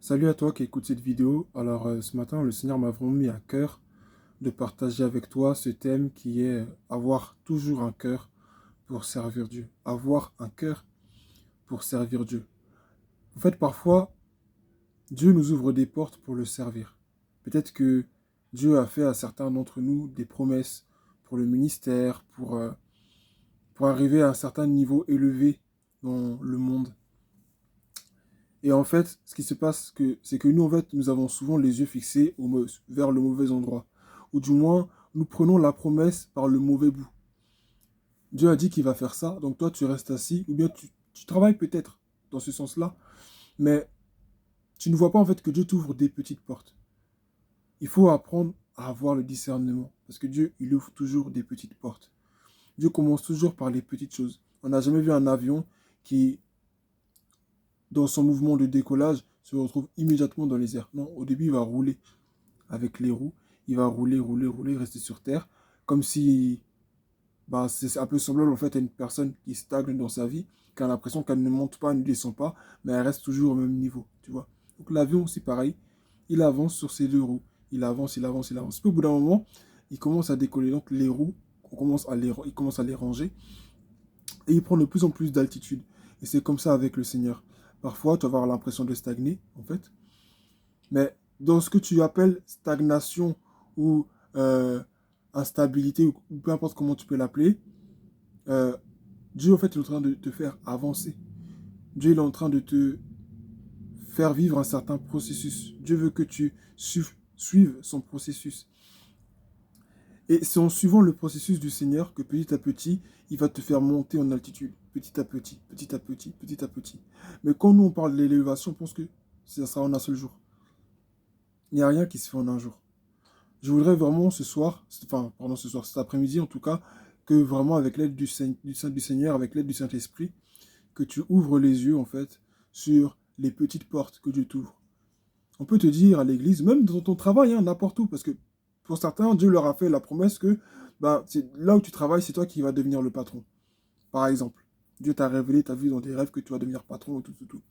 Salut à toi qui écoute cette vidéo. Ce matin, le Seigneur m'a vraiment mis à cœur de partager avec toi ce thème qui est avoir toujours un cœur pour servir Dieu. Avoir un cœur pour servir Dieu. En fait, parfois, Dieu nous ouvre des portes pour le servir. Peut-être que Dieu a fait à certains d'entre nous des promesses pour le ministère, pour arriver à un certain niveau élevé dans le monde. Et en fait, ce qui se passe, c'est que nous, en fait, nous avons souvent les yeux fixés vers le mauvais endroit. Ou du moins, nous prenons la promesse par le mauvais bout. Dieu a dit qu'il va faire ça, donc toi, tu restes assis, ou bien tu travailles peut-être dans ce sens-là, mais tu ne vois pas en fait que Dieu t'ouvre des petites portes. Il faut apprendre à avoir le discernement, parce que Dieu, il ouvre toujours des petites portes. Dieu commence toujours par les petites choses. On n'a jamais vu un avion qui, dans son mouvement de décollage, se retrouve immédiatement dans les airs. Non, au début, il va rouler avec les roues. Il va rouler, rouler, rouler, rester sur Terre, comme si c'est un peu semblable en fait à une personne qui stagne dans sa vie, qui a l'impression qu'elle ne monte pas, ne descend pas, mais elle reste toujours au même niveau, tu vois. Donc l'avion aussi pareil, il avance sur ses deux roues, il avance, il avance, il avance. Puis au bout d'un moment, il commence à décoller, donc les roues, il commence à les ranger, et il prend de plus en plus d'altitude. Et c'est comme ça avec le Seigneur. Parfois, tu vas avoir l'impression de stagner, en fait, mais dans ce que tu appelles stagnation ou instabilité, ou peu importe comment tu peux l'appeler, euh, Dieu, en fait, il est en train de te faire avancer. Dieu il est en train de te faire vivre un certain processus. Dieu veut que tu suives son processus. Et c'est en suivant le processus du Seigneur que petit à petit, il va te faire monter en altitude. Petit à petit, petit à petit, petit à petit. Mais quand nous, on parle de l'élévation, on pense que ça sera en un seul jour. Il n'y a rien qui se fait en un jour. Je voudrais vraiment ce soir, enfin, pardon, ce soir, cet après-midi en tout cas, que vraiment avec l'aide du Seigneur, avec l'aide du Saint-Esprit, que tu ouvres les yeux en fait sur les petites portes que Dieu t'ouvre. On peut te dire à l'église, même dans ton travail, hein, n'importe où, parce que pour certains, Dieu leur a fait la promesse que c'est là où tu travailles, c'est toi qui vas devenir le patron. Par exemple, Dieu t'a révélé, t'as vu dans tes rêves que tu vas devenir patron, tout, tout, tout.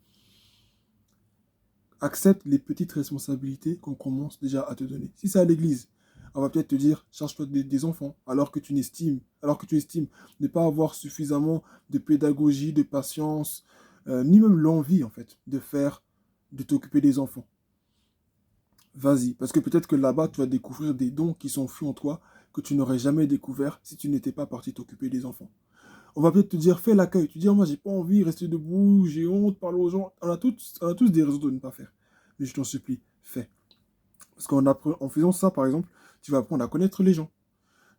Accepte les petites responsabilités qu'on commence déjà à te donner. Si c'est à l'église, on va peut-être te dire, charge-toi des enfants, alors que tu estimes ne pas avoir suffisamment de pédagogie, de patience, ni même l'envie, en fait, de t'occuper des enfants. Vas-y, parce que peut-être que là-bas, tu vas découvrir des dons qui sont flous en toi, que tu n'aurais jamais découvert si tu n'étais pas parti t'occuper des enfants. On va peut-être te dire, fais l'accueil. Tu dis, oh, moi, j'ai pas envie, rester debout, j'ai honte, parler aux gens. On a tous des raisons de ne pas faire. Mais je t'en supplie, fais. Parce en faisant ça, par exemple, tu vas apprendre à connaître les gens.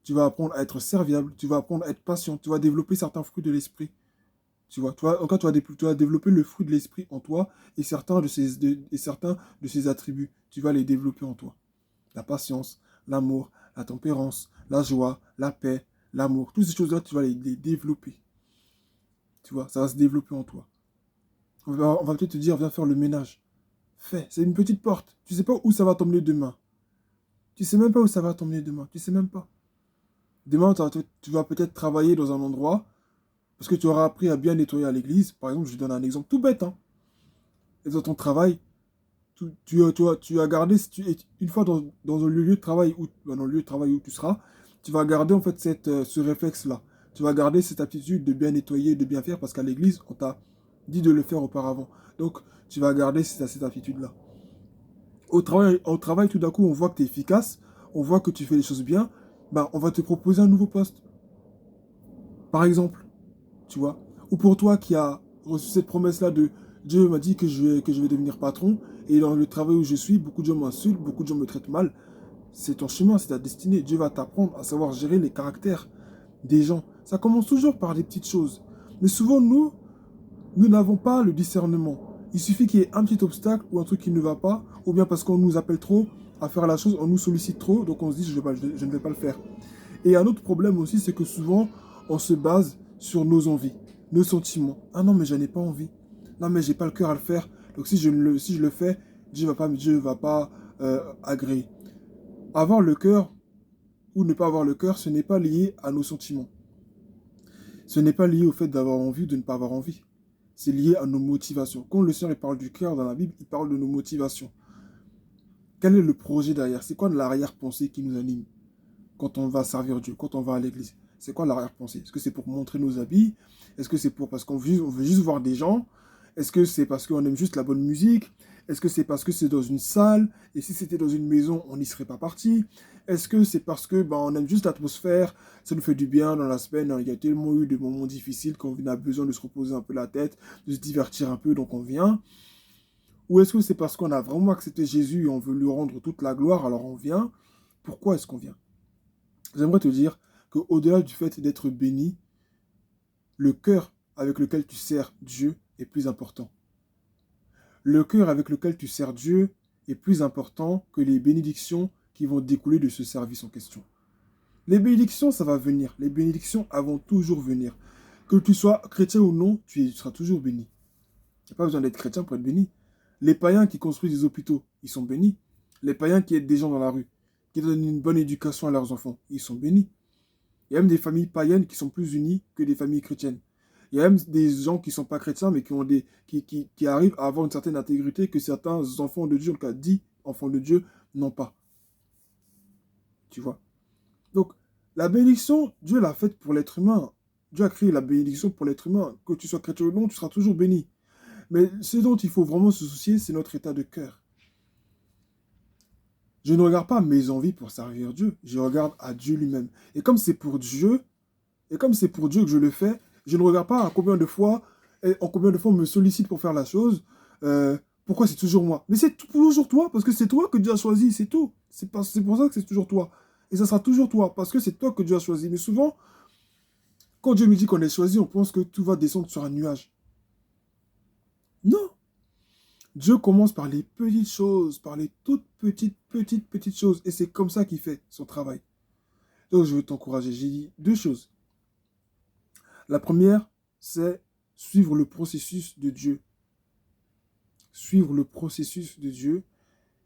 Tu vas apprendre à être serviable. Tu vas apprendre à être patient. Tu vas développer certains fruits de l'esprit. Encore, tu vas développer le fruit de l'esprit en toi et certains de ses attributs. Tu vas les développer en toi. La patience, l'amour, la tempérance, la joie, la paix, l'amour. Toutes ces choses-là, tu vas les développer. Tu vois, ça va se développer en toi. On va peut-être te dire, viens faire le ménage. Fais, c'est une petite porte. Tu sais pas où ça va t'emmener demain. Tu sais même pas où ça va t'emmener demain. Tu sais même pas. Demain, tu vas peut-être travailler dans un endroit parce que tu auras appris à bien nettoyer à l'église. Par exemple, je donne un exemple tout bête. Hein. Et dans ton travail, tu as gardé, une fois dans un lieu de travail dans le lieu de travail où tu seras, tu vas garder en fait ce réflexe-là. Tu vas garder cette aptitude de bien nettoyer, de bien faire parce qu'à l'église, on t'a dit de le faire auparavant. Donc, tu vas garder cette aptitude-là. Au travail, tout d'un coup, on voit que tu es efficace, on voit que tu fais les choses bien, on va te proposer un nouveau poste. Par exemple, tu vois. Ou pour toi qui as reçu cette promesse-là de Dieu m'a dit que je vais devenir patron, et dans le travail où je suis, beaucoup de gens m'insultent, beaucoup de gens me traitent mal. C'est ton chemin, c'est ta destinée. Dieu va t'apprendre à savoir gérer les caractères des gens. Ça commence toujours par des petites choses. Mais souvent, nous n'avons pas le discernement. Il suffit qu'il y ait un petit obstacle ou un truc qui ne va pas, ou bien parce qu'on nous appelle trop à faire la chose, on nous sollicite trop, donc on se dit je ne vais pas le faire. Et un autre problème aussi, c'est que souvent, on se base sur nos envies, nos sentiments. Ah non, mais je n'ai pas envie. Non, mais j'ai pas le cœur à le faire. Donc si je le fais, Dieu va pas agréer. Avoir le cœur ou ne pas avoir le cœur, ce n'est pas lié à nos sentiments. Ce n'est pas lié au fait d'avoir envie ou de ne pas avoir envie. c'est lié à nos motivations. Quand le Seigneur il parle du cœur dans la Bible, il parle de nos motivations. Quel est le projet derrière? C'est quoi l'arrière-pensée qui nous anime quand on va servir Dieu, quand on va à l'église? C'est quoi l'arrière-pensée? Est-ce que c'est pour montrer nos habits? Est-ce que c'est pour parce on veut juste voir des gens? Est-ce que c'est parce qu'on aime juste la bonne musique? Est-ce que c'est parce que c'est dans une salle? Et si c'était dans une maison, on n'y serait pas parti? Est-ce que c'est parce que on aime juste l'atmosphère? Ça nous fait du bien dans la semaine, hein. Il y a tellement eu de moments difficiles qu'on a besoin de se reposer un peu la tête, de se divertir un peu, donc on vient. Ou est-ce que c'est parce qu'on a vraiment accepté Jésus et on veut lui rendre toute la gloire, alors on vient? Pourquoi est-ce qu'on vient? J'aimerais te dire qu'au-delà du fait d'être béni, le cœur avec lequel tu sers Dieu est plus important. Le cœur avec lequel tu sers Dieu est plus important que les bénédictions qui vont découler de ce service en question. Les bénédictions, ça va venir. Les bénédictions, elles vont toujours venir. Que tu sois chrétien ou non, tu seras toujours béni. Il n'y a pas besoin d'être chrétien pour être béni. Les païens qui construisent des hôpitaux, ils sont bénis. Les païens qui aident des gens dans la rue, qui donnent une bonne éducation à leurs enfants, ils sont bénis. Il y a même des familles païennes qui sont plus unies que des familles chrétiennes. Il y a même des gens qui ne sont pas chrétiens, mais qui arrivent à avoir une certaine intégrité que certains enfants de Dieu, en tout cas 10 enfants de Dieu, n'ont pas. Tu vois? Donc, la bénédiction, Dieu l'a faite pour l'être humain. Dieu a créé la bénédiction pour l'être humain. Que tu sois chrétien ou non, tu seras toujours béni. Mais ce dont il faut vraiment se soucier, c'est notre état de cœur. Je ne regarde pas mes envies pour servir Dieu, je regarde à Dieu lui-même. Et comme c'est pour Dieu, que je le fais, je ne regarde pas en combien de fois on me sollicite pour faire la chose. Pourquoi c'est toujours moi? Mais c'est toujours toi, parce que c'est toi que Dieu a choisi, c'est tout. C'est pour ça que c'est toujours toi. Et ça sera toujours toi, parce que c'est toi que Dieu a choisi. Mais souvent, quand Dieu me dit qu'on est choisi, on pense que tout va descendre sur un nuage. Non. Dieu commence par les petites choses, par les toutes petites choses. Et c'est comme ça qu'il fait son travail. Donc je veux t'encourager. J'ai dit deux choses. La première, c'est suivre le processus de Dieu. Suivre le processus de Dieu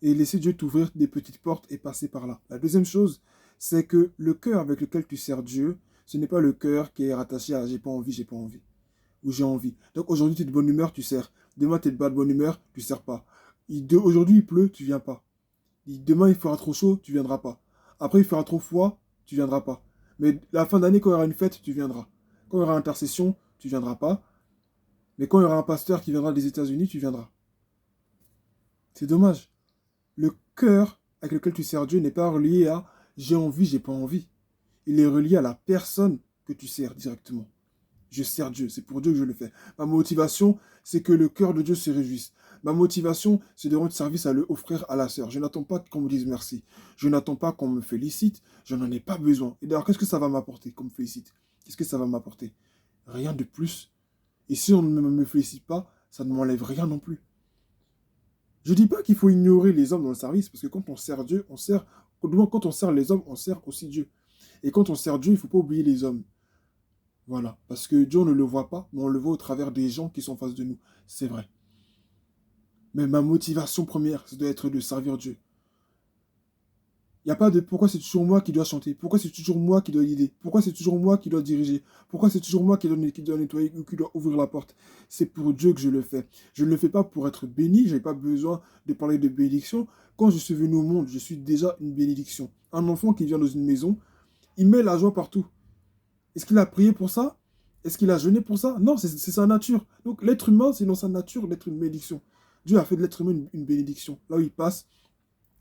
et laisser Dieu t'ouvrir des petites portes et passer par là. La deuxième chose, c'est que le cœur avec lequel tu sers Dieu, ce n'est pas le cœur qui est rattaché à j'ai pas envie, ou j'ai envie. Donc aujourd'hui, tu es de bonne humeur, tu sers. Demain, tu es de bonne humeur, tu sers pas. Aujourd'hui, il pleut, tu viens pas. Demain, il fera trop chaud, tu viendras pas. Après, il fera trop froid, tu viendras pas. Mais la fin d'année, quand il y aura une fête, tu viendras. Quand il y aura intercession, tu viendras pas. Mais quand il y aura un pasteur qui viendra des États-Unis, tu viendras. C'est dommage. Le cœur avec lequel tu sers Dieu n'est pas relié à j'ai envie, j'ai pas envie. Il est relié à la personne que tu sers directement. Je sers Dieu, c'est pour Dieu que je le fais. Ma motivation, c'est que le cœur de Dieu se réjouisse. Ma motivation, c'est de rendre service au frère, à la sœur. Je n'attends pas qu'on me dise merci. Je n'attends pas qu'on me félicite. Je n'en ai pas besoin. Et d'ailleurs, qu'est-ce que ça va m'apporter qu'on me félicite? Qu'est-ce que ça va m'apporter? Rien de plus. Et si on ne me félicite pas, ça ne m'enlève rien non plus. Je ne dis pas qu'il faut ignorer les hommes dans le service, parce que quand on sert Dieu, quand on sert les hommes, on sert aussi Dieu. Et quand on sert Dieu, il ne faut pas oublier les hommes. Voilà, parce que Dieu, on ne le voit pas, mais on le voit au travers des gens qui sont en face de nous. C'est vrai. Mais ma motivation première, ça doit être de servir Dieu. Il n'y a pas de pourquoi c'est toujours moi qui dois chanter, pourquoi c'est toujours moi qui dois guider, pourquoi c'est toujours moi qui dois diriger, pourquoi c'est toujours moi qui dois nettoyer ou qui doit ouvrir la porte. C'est pour Dieu que je le fais. Je ne le fais pas pour être béni, je n'ai pas besoin de parler de bénédiction. Quand je suis venu au monde, je suis déjà une bénédiction. Un enfant qui vient dans une maison, il met la joie partout. Est-ce qu'il a prié pour ça? Est-ce qu'il a jeûné pour ça? Non, c'est sa nature. Donc l'être humain, c'est dans sa nature d'être une bénédiction. Dieu a fait de l'être humain une bénédiction. Là où il passe,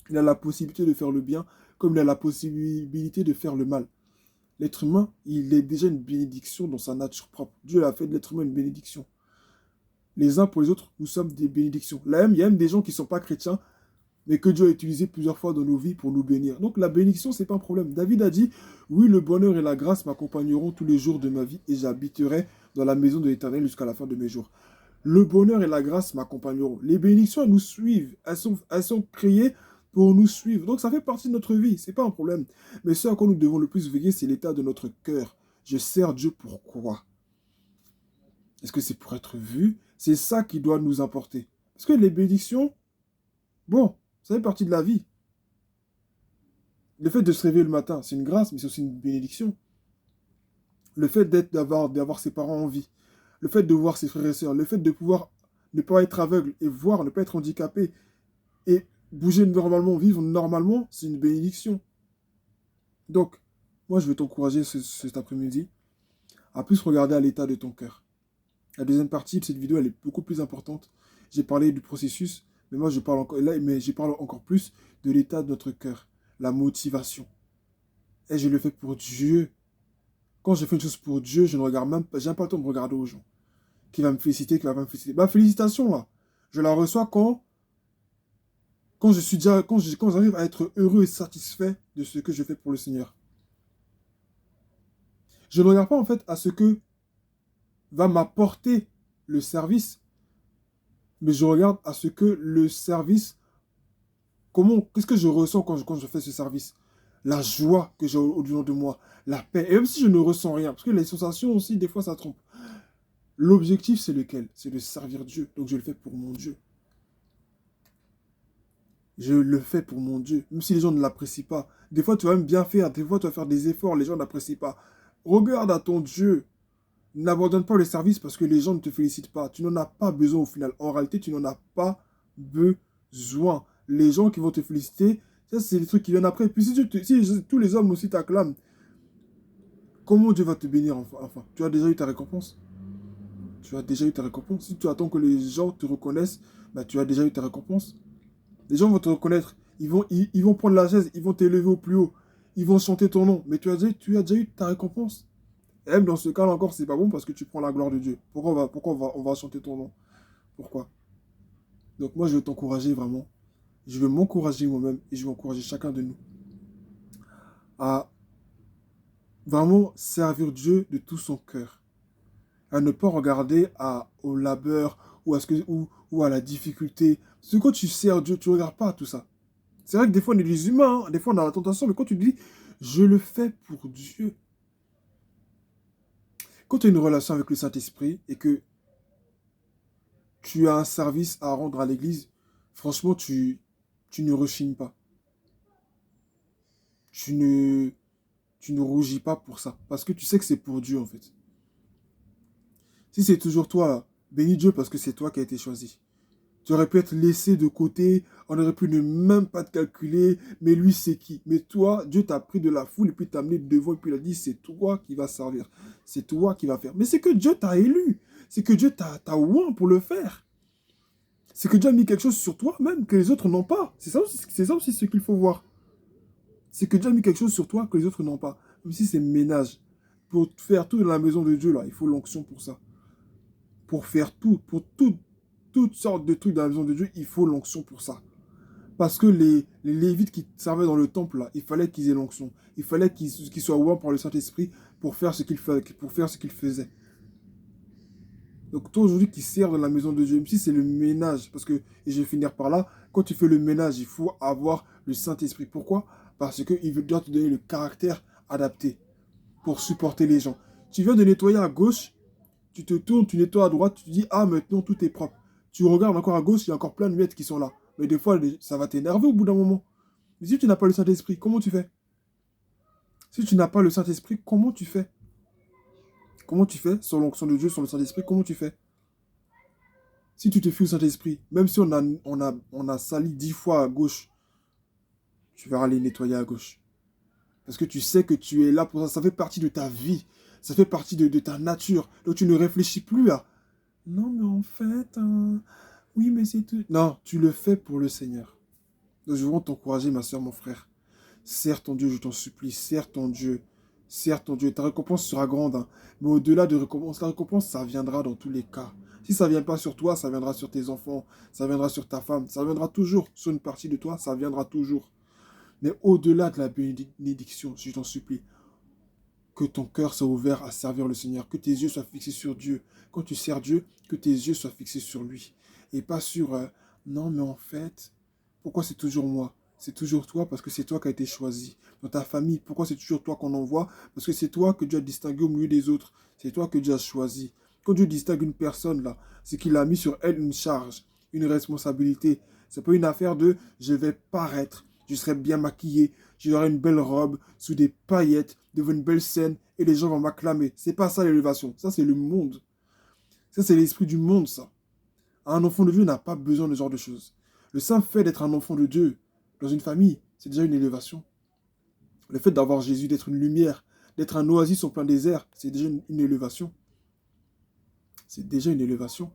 il a la possibilité de faire le bien, comme il a la possibilité de faire le mal. L'être humain, il est déjà une bénédiction dans sa nature propre. Dieu a fait de l'être humain une bénédiction. Les uns pour les autres, nous sommes des bénédictions. Là même, il y a même des gens qui ne sont pas chrétiens, mais que Dieu a utilisé plusieurs fois dans nos vies pour nous bénir. Donc la bénédiction, ce n'est pas un problème. David a dit, oui, le bonheur et la grâce m'accompagneront tous les jours de ma vie et j'habiterai dans la maison de l'Éternel jusqu'à la fin de mes jours. Le bonheur et la grâce m'accompagneront. Les bénédictions, elles nous suivent. Elles sont créées pour nous suivre. Donc ça fait partie de notre vie, c'est pas un problème. Mais ce à quoi nous devons le plus veiller, c'est l'état de notre cœur. Je sers Dieu pourquoi? Est-ce que c'est pour être vu? C'est ça qui doit nous importer. Parce que les bénédictions, bon, ça fait partie de la vie. Le fait de se réveiller le matin, c'est une grâce, mais c'est aussi une bénédiction. Le fait d'avoir ses parents en vie, le fait de voir ses frères et sœurs, le fait de pouvoir ne pas être aveugle et voir, ne pas être handicapé et bouger normalement, vivre normalement, c'est une bénédiction. Donc, moi, je vais t'encourager cet après-midi à plus regarder à l'état de ton cœur. La deuxième partie de cette vidéo, elle est beaucoup plus importante. J'ai parlé du processus, mais moi, je parle encore, là, mais je parle encore plus de l'état de notre cœur, la motivation. Et je le fais pour Dieu. Quand je fais une chose pour Dieu, je ne regarde même pas, j'ai pas le temps de regarder aux gens. Qui va me féliciter, qui va pas me féliciter. Ma félicitation, là, je la reçois quand je suis déjà, quand j'arrive à être heureux et satisfait de ce que je fais pour le Seigneur. Je ne regarde pas, en fait, à ce que va m'apporter le service, mais je regarde à ce que le service, qu'est-ce que je ressens quand je fais ce service? La joie que j'ai au-dedans de moi, la paix. Et même si je ne ressens rien, parce que les sensations aussi, des fois, ça trompe. L'objectif, c'est lequel? C'est de servir Dieu. Donc, je le fais pour mon Dieu. Je le fais pour mon Dieu. Même si les gens ne l'apprécient pas. Des fois, tu vas même bien faire. Des fois, tu vas faire des efforts. Les gens n'apprécient pas. Regarde à ton Dieu. N'abandonne pas le service parce que les gens ne te félicitent pas. Tu n'en as pas besoin au final. En réalité, tu n'en as pas besoin. Les gens qui vont te féliciter, ça, c'est les trucs qui viennent après. Puis si tous les hommes aussi t'acclament, comment Dieu va te bénir enfin? Tu as déjà eu ta récompense. Tu as déjà eu ta récompense. Si tu attends que les gens te reconnaissent, bah, tu as déjà eu ta récompense. Les gens vont te reconnaître. Ils vont prendre la chaise, ils vont t'élever au plus haut. Ils vont chanter ton nom. Mais tu as déjà eu ta récompense. Et même dans ce cas-là encore, c'est pas bon parce que tu prends la gloire de Dieu. Pourquoi on va chanter ton nom? Pourquoi? Donc moi, je veux t'encourager vraiment. Je veux m'encourager moi-même et je veux encourager chacun de nous à vraiment servir Dieu de tout son cœur. À ne pas regarder au labeur ou à la difficulté. Parce que quand tu sers Dieu, tu ne regardes pas à tout ça. C'est vrai que des fois, on est des humains, hein, des fois, on a la tentation, mais quand tu dis, je le fais pour Dieu. Quand tu as une relation avec le Saint-Esprit et que tu as un service à rendre à l'église, franchement, tu ne rechignes pas. Tu ne, tu ne rougis pas pour ça. Parce que tu sais que c'est pour Dieu, en fait. Si c'est toujours toi, là, bénis Dieu parce que c'est toi qui as été choisi. Tu aurais pu être laissé de côté, on aurait pu ne même pas te calculer, mais lui, c'est qui? Mais toi, Dieu t'a pris de la foule et puis t'a amené devant et puis il a dit, c'est toi qui vas servir. C'est toi qui vas faire. Mais c'est que Dieu t'a élu. C'est que Dieu t'a oint pour le faire. C'est que Dieu a mis quelque chose sur toi même que les autres n'ont pas. C'est ça aussi ce qu'il faut voir. C'est que Dieu a mis quelque chose sur toi que les autres n'ont pas. Même si c'est ménage. Pour faire tout dans la maison de Dieu, là, il faut l'onction pour ça. Pour faire toutes sortes de trucs dans la maison de Dieu, il faut l'onction pour ça. Parce que les Lévites qui servaient dans le temple, là, il fallait qu'ils aient l'onction. Il fallait qu'ils soient ouverts par le Saint-Esprit pour faire ce qu'ils faisaient. Donc toi aujourd'hui qui sers dans la maison de Dieu, même si c'est le ménage, parce que, et je vais finir par là, quand tu fais le ménage, il faut avoir le Saint-Esprit. Pourquoi? Parce qu'il doit te donner le caractère adapté pour supporter les gens. Tu viens de nettoyer à gauche, tu te tournes, tu nettoies à droite, tu te dis, ah maintenant tout est propre. Tu regardes encore à gauche, il y a encore plein de miettes qui sont là. Mais des fois, ça va t'énerver au bout d'un moment. Mais si tu n'as pas le Saint-Esprit, comment tu fais? Si tu n'as pas le Saint-Esprit, comment tu fais? Comment tu fais? Sur l'onction de Dieu, sur le Saint-Esprit, comment tu fais? Si tu te fies au Saint-Esprit, même si on a sali 10 fois à gauche, tu vas aller nettoyer à gauche. Parce que tu sais que tu es là pour ça. Ça fait partie de ta vie. Ça fait partie de ta nature. Donc tu ne réfléchis plus à non, mais en fait, oui, mais c'est tout. Non, tu le fais pour le Seigneur. Donc je veux t'encourager, ma soeur, mon frère. Sers ton Dieu, je t'en supplie. Sers ton Dieu. Sers ton Dieu. Ta récompense sera grande. Hein. Mais au-delà de récompense, la récompense, ça viendra dans tous les cas. Si ça ne vient pas sur toi, ça viendra sur tes enfants. Ça viendra sur ta femme. Ça viendra toujours sur une partie de toi. Ça viendra toujours. Mais au-delà de la bénédiction, je t'en supplie, que ton cœur soit ouvert à servir le Seigneur, que tes yeux soient fixés sur Dieu. Quand tu sers Dieu, que tes yeux soient fixés sur lui. Et pas sur, non mais en fait, pourquoi c'est toujours moi? C'est toujours toi parce que c'est toi qui as été choisi. Dans ta famille, pourquoi c'est toujours toi qu'on envoie? Parce que c'est toi que Dieu a distingué au milieu des autres. C'est toi que Dieu a choisi. Quand Dieu distingue une personne là, c'est qu'il a mis sur elle une charge, une responsabilité. C'est pas une affaire de je vais paraître, je serai bien maquillé, j'aurai une belle robe, sous des paillettes, devant une belle scène, et les gens vont m'acclamer. C'est pas ça l'élévation, ça c'est le monde. Ça, c'est l'esprit du monde, ça. Un enfant de Dieu n'a pas besoin de ce genre de choses. Le simple fait d'être un enfant de Dieu dans une famille, c'est déjà une élévation. Le fait d'avoir Jésus, d'être une lumière, d'être un oasis en plein désert, c'est déjà une élévation. C'est déjà une élévation.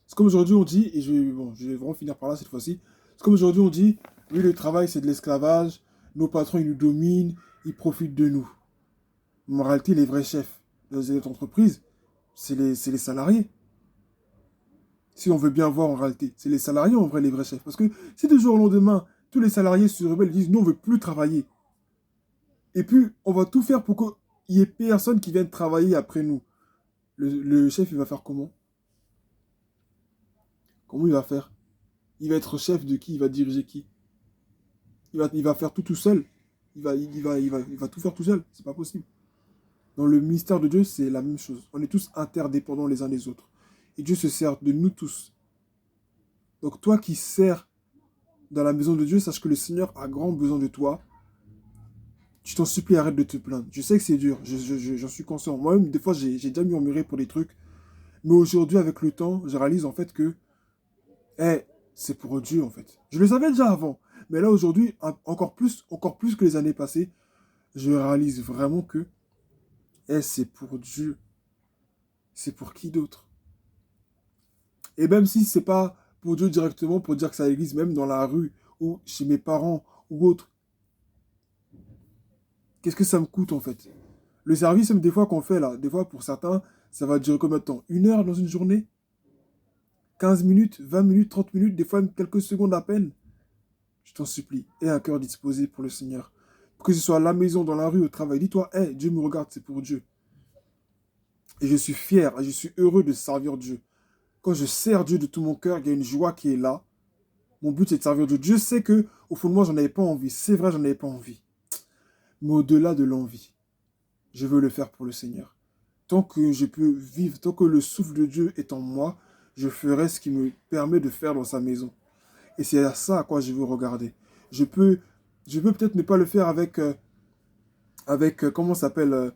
C'est comme aujourd'hui on dit, et je vais vraiment finir par là cette fois-ci, c'est comme aujourd'hui on dit, oui, le travail c'est de l'esclavage, nos patrons ils nous dominent, ils profitent de nous. Mais en réalité, les vrais chefs dans les entreprises, c'est les salariés. Si on veut bien voir en réalité, c'est les salariés en vrai les vrais chefs. Parce que si du jour au lendemain, tous les salariés se rebellent et disent non, on ne veut plus travailler. Et puis, on va tout faire pour qu'il n'y ait personne qui vienne travailler après nous. Le chef, il va faire comment? Comment il va faire? Il va être chef de qui? Il va diriger qui? Il va faire tout seul. Il va tout faire tout seul. C'est pas possible. Dans le ministère de Dieu, c'est la même chose. On est tous interdépendants les uns des autres. Et Dieu se sert de nous tous. Donc toi qui sers dans la maison de Dieu, sache que le Seigneur a grand besoin de toi. Je t'en supplie, arrête de te plaindre. Je sais que c'est dur, j'en suis conscient. Moi-même, des fois, j'ai déjà murmuré pour des trucs. Mais aujourd'hui, avec le temps, je réalise en fait que c'est pour Dieu en fait. Je le savais déjà avant. Mais là, aujourd'hui, encore plus que les années passées, je réalise vraiment que c'est pour Dieu. C'est pour qui d'autre? Et même si c'est pas pour Dieu directement, pour dire que ça existe même dans la rue ou chez mes parents ou autre, qu'est-ce que ça me coûte en fait? Le service, même des fois qu'on fait là, des fois pour certains, ça va durer combien de temps? 1 heure dans une journée? 15 minutes, 20 minutes, 30 minutes, des fois même quelques secondes à peine? Je t'en supplie, aie un cœur disposé pour le Seigneur. Que ce soit à la maison, dans la rue, au travail, dis-toi, Dieu me regarde, c'est pour Dieu. Et je suis fier, et je suis heureux de servir Dieu. Quand je sers Dieu de tout mon cœur, il y a une joie qui est là. Mon but, c'est de servir Dieu. Dieu sait que, au fond de moi, j'en avais pas envie. C'est vrai, j'en avais pas envie. Mais au-delà de l'envie, je veux le faire pour le Seigneur. Tant que je peux vivre, tant que le souffle de Dieu est en moi, je ferai ce qui me permet de faire dans sa maison. Et c'est à ça à quoi je veux regarder. Je peux, je peux peut-être ne pas le faire avec comment ça s'appelle,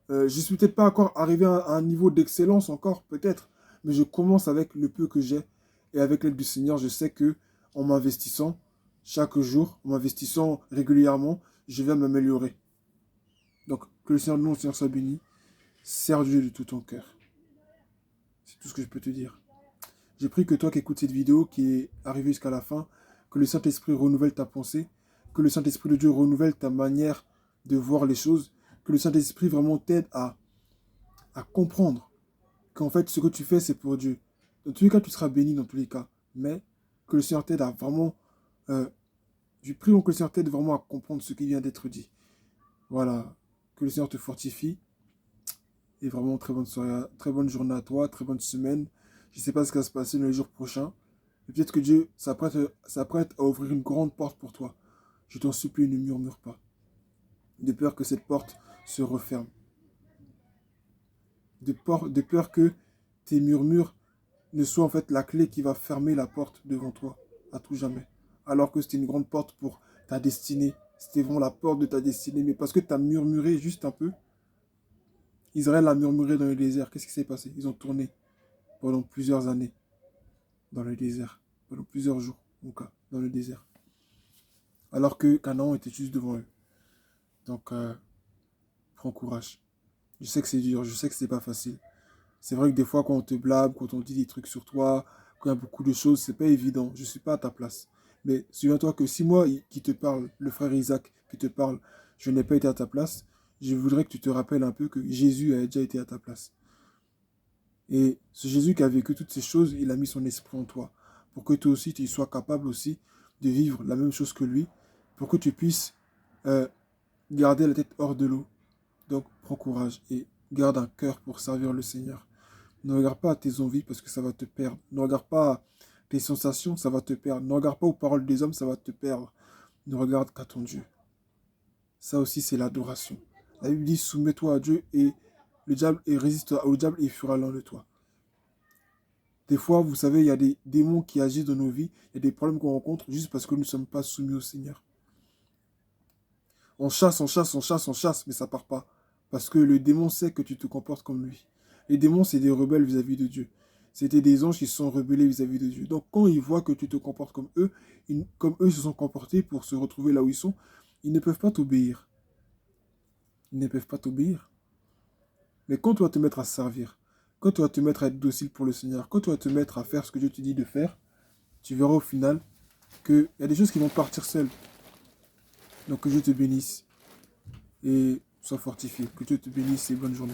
je suis peut-être pas encore arrivé à un niveau d'excellence encore, peut-être, mais je commence avec le peu que j'ai. Et avec l'aide du Seigneur, je sais que en m'investissant chaque jour, en m'investissant régulièrement, je vais m'améliorer. Donc, que le Seigneur, non, le Seigneur soit béni. Sers Dieu de tout ton cœur. C'est tout ce que je peux te dire. J'ai pris que toi qui écoutes cette vidéo, qui est arrivée jusqu'à la fin, que le Saint-Esprit renouvelle ta pensée, que le Saint-Esprit de Dieu renouvelle ta manière de voir les choses, que le Saint-Esprit vraiment t'aide à comprendre qu'en fait, ce que tu fais, c'est pour Dieu. Dans tous les cas, tu seras béni dans tous les cas. Mais que le Seigneur t'aide à vraiment... je prie donc que le Seigneur t'aide vraiment à comprendre ce qui vient d'être dit. Voilà. Que le Seigneur te fortifie. Et vraiment, très bonne soirée, très bonne journée à toi, très bonne semaine. Je ne sais pas ce qui va se passer dans les jours prochains. Mais peut-être que Dieu s'apprête à ouvrir une grande porte pour toi. Je t'en supplie, ne murmure pas. De peur que cette porte se referme. De peur que tes murmures ne soient en fait la clé qui va fermer la porte devant toi, à tout jamais. Alors que c'était une grande porte pour ta destinée. C'était vraiment la porte de ta destinée. Mais parce que tu as murmuré juste un peu, Israël a murmuré dans le désert. Qu'est-ce qui s'est passé? Ils ont tourné pendant plusieurs années dans le désert. Pendant plusieurs jours, en cas, dans le désert. Alors que Canaan était juste devant eux. Donc, prends courage. Je sais que c'est dur, je sais que c'est pas facile. C'est vrai que des fois, quand on te blâme, quand on dit des trucs sur toi, quand il y a beaucoup de choses, c'est pas évident. Je suis pas à ta place. Mais souviens-toi que si moi qui te parle, le frère Isaac qui te parle, je n'ai pas été à ta place, je voudrais que tu te rappelles un peu que Jésus a déjà été à ta place. Et ce Jésus qui a vécu toutes ces choses, il a mis son esprit en toi. Pour que toi aussi, tu sois capable aussi de vivre la même chose que lui. Pour que tu puisses garder la tête hors de l'eau. Donc, prends courage et garde un cœur pour servir le Seigneur. Ne regarde pas à tes envies parce que ça va te perdre. Ne regarde pas à tes sensations, ça va te perdre. Ne regarde pas aux paroles des hommes, ça va te perdre. Ne regarde qu'à ton Dieu. Ça aussi, c'est l'adoration. La Bible dit, soumets-toi à Dieu et le diable et résiste au diable et il fera l'un de toi. Des fois, vous savez, il y a des démons qui agissent dans nos vies, il y a des problèmes qu'on rencontre juste parce que nous ne sommes pas soumis au Seigneur. On chasse, on chasse, on chasse, on chasse, mais ça part pas. Parce que le démon sait que tu te comportes comme lui. Les démons, c'est des rebelles vis-à-vis de Dieu. C'était des anges qui se sont rebellés vis-à-vis de Dieu. Donc quand ils voient que tu te comportes comme eux se sont comportés pour se retrouver là où ils sont, ils ne peuvent pas t'obéir. Ils ne peuvent pas t'obéir. Mais quand tu vas te mettre à servir, quand tu vas te mettre à être docile pour le Seigneur, quand tu vas te mettre à faire ce que Dieu te dit de faire, tu verras au final qu'il y a des choses qui vont partir seules. Donc que Dieu te bénisse et sois fortifié. Que Dieu te bénisse et bonne journée.